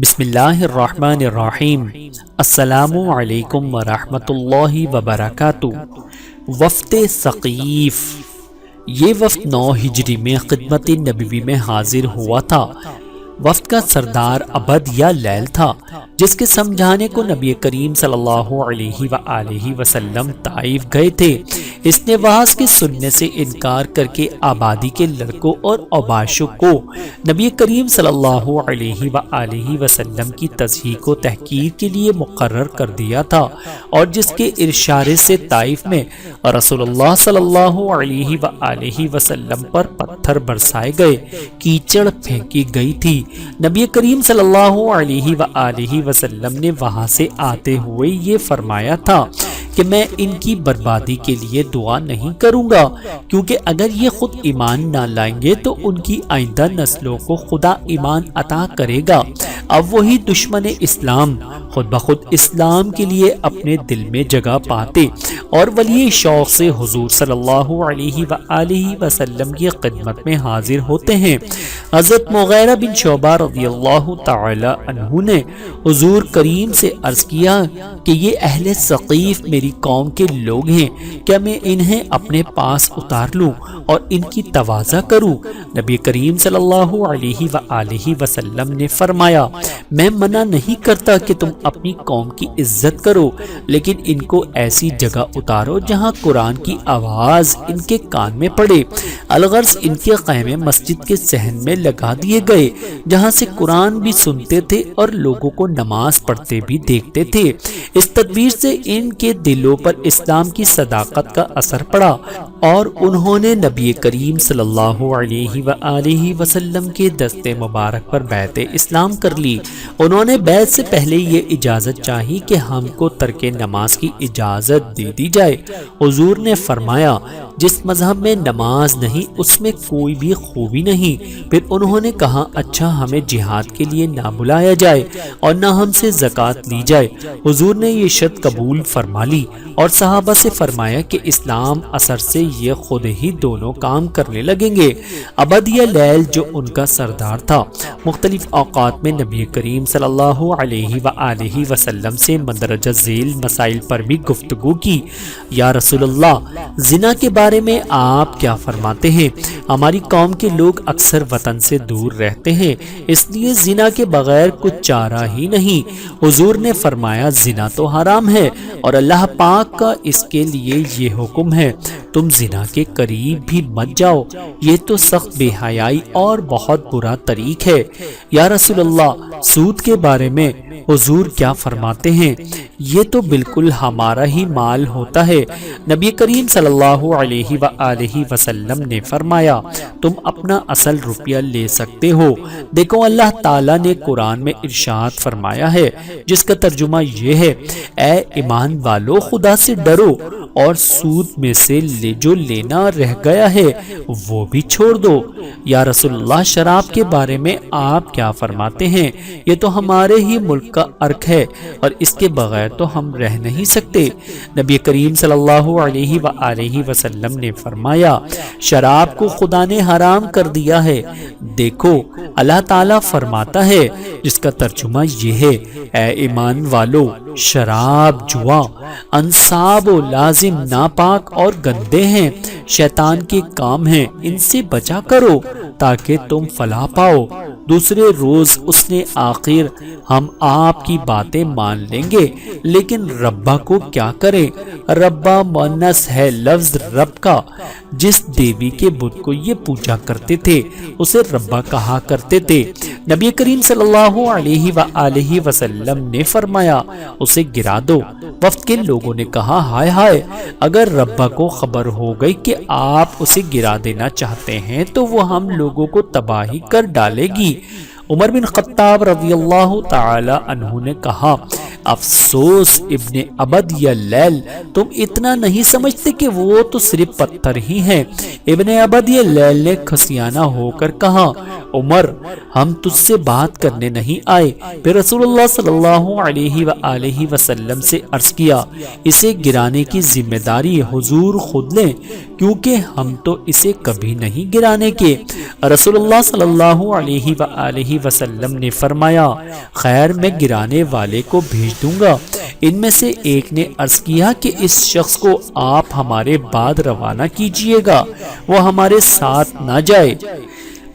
بسم اللہ الرحمن الرحیم۔ السلام علیکم ورحمۃ اللہ وبرکاتہ۔ وفد ثقیف، یہ وفد 9 ہجری میں خدمت نبوی میں حاضر ہوا تھا۔ وفد کا سردار عبد یا لیل تھا، جس کے سمجھانے کو نبی کریم صلی اللہ علیہ وآلہ وسلم طائف گئے تھے۔ اس نے وعظ کے سننے سے انکار کر کے آبادی کے لڑکوں اور اوباشوں کو نبی کریم صلی اللہ علیہ وآلہ وسلم کی تصحیح و تحقیر کے لیے مقرر کر دیا تھا، اور جس کے ارشاد سے طائف میں رسول اللہ صلی اللہ علیہ وآلہ وسلم پر پتھر برسائے گئے، کیچڑ پھینکی گئی تھی۔ نبی کریم صلی اللہ علیہ وآلہ وسلم نے وہاں سے آتے ہوئے یہ فرمایا تھا کہ میں ان کی بربادی کے لیے دعا نہیں کروں گا، کیونکہ اگر یہ خود ایمان نہ لائیں گے تو ان کی آئندہ نسلوں کو خدا ایمان عطا کرے گا۔ اب وہی دشمن اسلام خود بخود اسلام کے لیے اپنے دل میں جگہ پاتے اور ولی شوق سے حضور صلی اللہ علیہ وآلہ وسلم کی خدمت میں حاضر ہوتے ہیں۔ حضرت مغیرہ بن شعبہ رضی اللہ تعالی عنہ نے حضور کریم سے عرض کیا کہ یہ اہل ثقیف میری قوم کے لوگ ہیں، کیا میں انہیں اپنے پاس اتار لوں اور ان کی تواضع کروں؟ نبی کریم صلی اللہ علیہ وآلہ وسلم نے فرمایا، میں منع نہیں کرتا کہ تم اپنی قوم کی عزت کرو، لیکن ان کو ایسی جگہ اتارو جہاں قرآن کی آواز ان کے کان میں پڑے۔ الغرض ان کے خیمے مسجد کے صحن میں لگا دیے گئے، جہاں سے قرآن بھی سنتے تھے اور لوگوں کو نماز پڑھتے بھی دیکھتے تھے۔ اس تدبیر سے ان کے دلوں پر اسلام کی صداقت کا اثر پڑا اور انہوں نے نبی کریم صلی اللہ علیہ وآلہ وسلم کے دست مبارک پر بیعت اسلام کر لی۔ انہوں نے بیعت سے پہلے یہ اجازت چاہی کہ ہم کو ترک نماز کی اجازت دے دی جائے۔ حضور نے فرمایا، جس مذہب میں نماز نہیں اس میں کوئی بھی خوبی نہیں۔ پھر انہوں نے کہا، اچھا ہمیں جہاد کے لیے نہ بلایا جائے اور نہ ہم سے زکوٰۃ لی جائے۔ حضور نے یہ شرط قبول فرما لی اور صحابہ سے فرمایا کہ اسلام اثر سے یہ خود ہی دونوں کام کرنے لگیں گے۔ عبد یا لیل جو ان کا سردار تھا، مختلف اوقات میں نبی کریم صلی اللہ علیہ وآلہ وسلم سے مندرجہ ذیل مسائل پر بھی گفتگو کی۔ یا رسول اللہ، زنا کے بارے میں آپ کیا فرماتے ہیں؟ ہماری قوم کے لوگ اکثر وطن سے دور رہتے ہیں، اس لیے زنا کے بغیر کچھ چارہ ہی نہیں۔ حضور نے فرمایا، زنا تو حرام ہے اور اللہ پاک کا اس کے لیے یہ حکم ہے، تم زنا کے قریب بھی مت جاؤ، یہ تو سخت بے حیائی اور بہت برا طریق ہے۔ یا رسول اللہ، سود کے بارے میں حضور کیا فرماتے ہیں؟ یہ تو بالکل ہمارا ہی مال ہوتا ہے۔ نبی کریم صلی اللہ علیہ وآلہ وسلم نے فرمایا، تم اپنا اصل روپیہ لے سکتے ہو۔ دیکھو اللہ تعالیٰ نے قرآن میں ارشاد فرمایا ہے، جس کا ترجمہ یہ ہے، اے ایمان والو خدا سے ڈرو اور سود میں سے جو لینا رہ گیا ہے وہ بھی چھوڑ دو۔ یا رسول اللہ، شراب کے بارے میں آپ کیا فرماتے ہیں؟ یہ تو ہمارے ہی ملک کا ارک ہے اور اس کے بغیر تو ہم رہ نہیں سکتے۔ نبی کریم صلی اللہ علیہ وآلہ وسلم نے فرمایا، شراب کو خدا نے حرام کر دیا ہے۔ دیکھو اللہ تعالیٰ فرماتا ہے، جس کا ترجمہ یہ ہے، اے ایمان والو، شراب، جوا، انصاب و لازم ناپاک اور گندے ہیں، شیطان کے کام ہیں، ان سے بچا کرو تاکہ تم فلاح پاؤ۔ دوسرے روز اس نے آخر ہم آپ کی باتیں مان لیں گے، لیکن ربا کو کیا کریں؟ ربا مؤنث ہے لفظ رب کا۔ جس دیوی کے بت کو یہ پوجا کرتے تھے اسے ربا کہا کرتے تھے۔ نبی کریم صلی اللہ علیہ وآلہ وسلم نے فرمایا، اسے گرا دو۔ وفد کے لوگوں نے کہا، ہائے ہائے، اگر ربا کو خبر ہو گئی کہ آپ اسے گرا دینا چاہتے ہیں تو وہ ہم لوگوں کو تباہی کر ڈالے گی۔ عمر بن خطاب رضی اللہ تعالی عنہ نے کہا، افسوس ابن عبد یا لیل، تم اتنا نہیں سمجھتے کہ وہ تو صرف پتھر ہی ہیں۔ ابن عبد یا لیل نے کھسیانہ ہو کر کہا، عمر، ہم تجھ سے بات کرنے نہیں آئے۔ پھر رسول اللہ صلی اللہ علیہ وآلہ وسلم سے عرض کیا، اسے گرانے کی ذمہ داری حضور خود لیں، کیونکہ ہم تو اسے کبھی نہیں گرانے کے۔ رسول اللہ صلی اللہ علیہ وآلہ وسلم نے فرمایا خیر میں گرانے والے کو بھیج دوں گا۔ ان میں سے ایک نے عرض کیا کہ اس شخص کو آپ ہمارے بعد روانہ کیجئے گا، وہ ہمارے ساتھ نہ جائے۔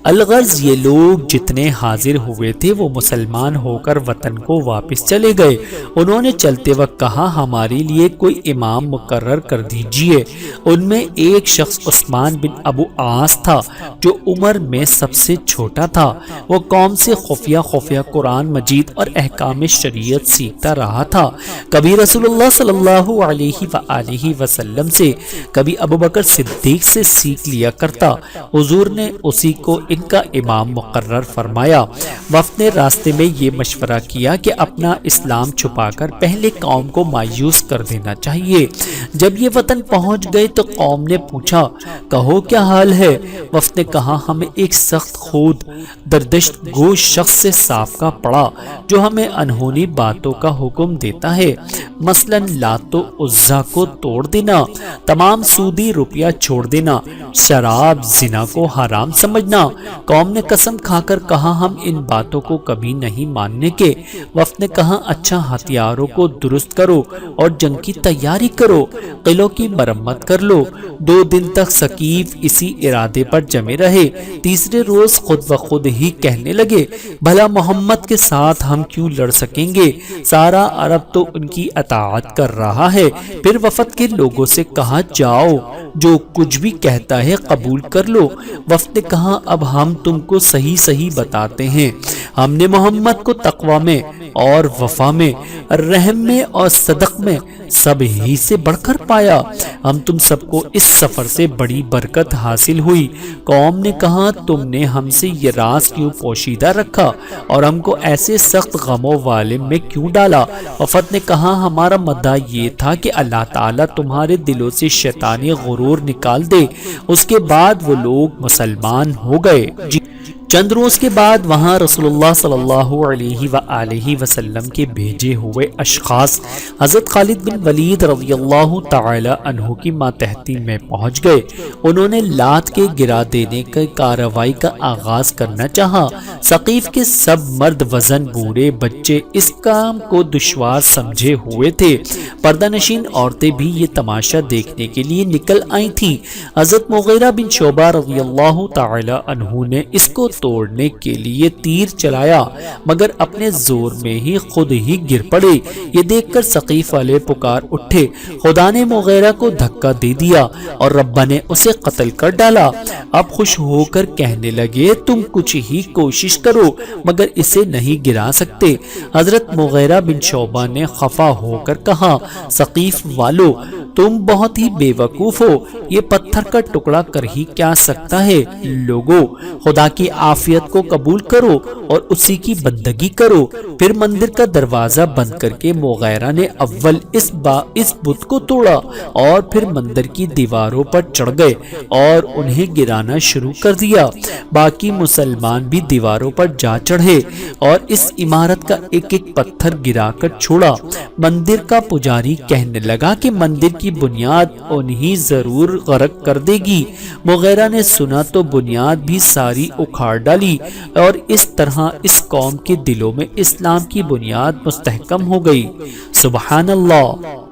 الغرض یہ لوگ جتنے حاضر ہوئے تھے وہ مسلمان ہو کر وطن کو واپس چلے گئے۔ انہوں نے چلتے وقت کہا ہمارے لیے کوئی امام مقرر کر دیجئے۔ ان میں ایک شخص عثمان بن ابو عاص تھا جو عمر میں سب سے چھوٹا تھا۔ وہ قوم سے خفیہ قرآن مجید اور احکام شریعت سیکھتا رہا تھا۔ کبھی رسول اللہ صلی اللہ علیہ وآلہ وسلم سے، کبھی ابوبکر صدیق سے سیکھ لیا کرتا۔ حضور نے اسی کو ان کا امام مقرر فرمایا۔ وفد نے راستے میں یہ مشورہ کیا کہ اپنا اسلام چھپا کر پہلے قوم کو مایوس کر دینا چاہیے۔ جب یہ وطن پہنچ گئے تو قوم نے پوچھا کہو کیا حال ہے؟ وفد نے کہا ہمیں ایک سخت خود دردشت گوش شخص سے سابقہ پڑا جو ہمیں انہونی باتوں کا حکم دیتا ہے، مثلا لات و عزا کو توڑ دینا، تمام سودی روپیہ چھوڑ دینا، شراب زنا کو حرام سمجھنا۔ قوم نے قسم کھا کر کہا ہم ان باتوں کو کبھی نہیں ماننے کے۔ وفد نے کہا اچھا ہتھیاروں کو درست کرو اور جنگ کی تیاری کرو، قلعوں کی مرمت کر لو۔ 2 دن تک ثقیف اسی ارادے پر جمے رہے۔ تیسرے روز خود بخود ہی کہنے لگے بھلا محمد کے ساتھ ہم کیوں لڑ سکیں گے؟ سارا عرب تو ان کی اطاعت کر رہا ہے۔ پھر وفد کے لوگوں سے کہا جاؤ جو کچھ بھی کہتا ہے قبول کر لو۔ وفد نے کہا اب ہم تم کو صحیح بتاتے ہیں، ہم نے محمد کو تقوی میں اور وفا میں، رحم میں اور صدق میں سب ہی سے بڑھ کر پایا۔ ہم تم سب کو اس سفر سے بڑی برکت حاصل ہوئی۔ قوم نے کہا تم نے ہم سے یہ راز کیوں پوشیدہ رکھا اور ہم کو ایسے سخت غموں والے میں کیوں ڈالا؟ وفد نے کہا ہمارا مدعا یہ تھا کہ اللہ تعالیٰ تمہارے دلوں سے شیطانی غرور نکال دے۔ اس کے بعد وہ لوگ مسلمان ہو گئے۔ چند روز کے بعد وہاں رسول اللہ صلی اللہ علیہ وآلہ وسلم کے بھیجے ہوئے اشخاص حضرت خالد بن ولید رضی اللہ تعالی عنہ کی ماتحتی میں پہنچ گئے۔ انہوں نے لات کے گرا دینے کی کارروائی کا آغاز کرنا چاہا۔ ثقیف کے سب مرد وزن بوڑھے بچے اس کام کو دشوار سمجھے ہوئے تھے۔ پردہ نشین عورتیں بھی یہ تماشا دیکھنے کے لیے نکل آئی تھیں۔ حضرت مغیرہ بن شعبہ رضی اللہ تعالی عنہ نے اس کو توڑنے کے لیے تیر چلایا مگر اپنے زور میں ہی خود ہی گر پڑے۔ یہ دیکھ کر ثقیف والے پکار اٹھے خدا نے مغیرہ کو دھکا دے دیا اور رب نے اسے قتل کر ڈالا۔ اب خوش ہو کر کہنے لگے تم کچھ ہی کوشش کرو مگر اسے نہیں گرا سکتے۔ حضرت مغیرہ بن شعبہ نے خفا ہو کر کہا ثقیف والو تم بہت ہی بے وقوف ہو، یہ پتھر کا ٹکڑا کر ہی کیا سکتا ہے؟ لوگو خدا کی عافیت کو قبول کرو اور اسی کی بندگی کرو۔ پھر مندر کا دروازہ بند کر کے مغیرہ نے اول اس بت کو توڑا اور پھر مندر کی دیواروں پر چڑھ گئے اور انہیں گرانا شروع کر دیا۔ باقی مسلمان بھی دیواروں پر جا چڑھے اور اس عمارت کا ایک ایک پتھر گرا کر چھوڑا۔ مندر کا پجاری کہنے لگا کہ مندر کی بنیاد انہیں ضرور غرق کر دے گی۔ مغیرہ نے سنا تو بنیاد بھی ساری اکھاڑ ڈالی اور اس طرح اس قوم کے دلوں میں اسلام کی بنیاد مستحکم ہو گئی۔ سبحان اللہ۔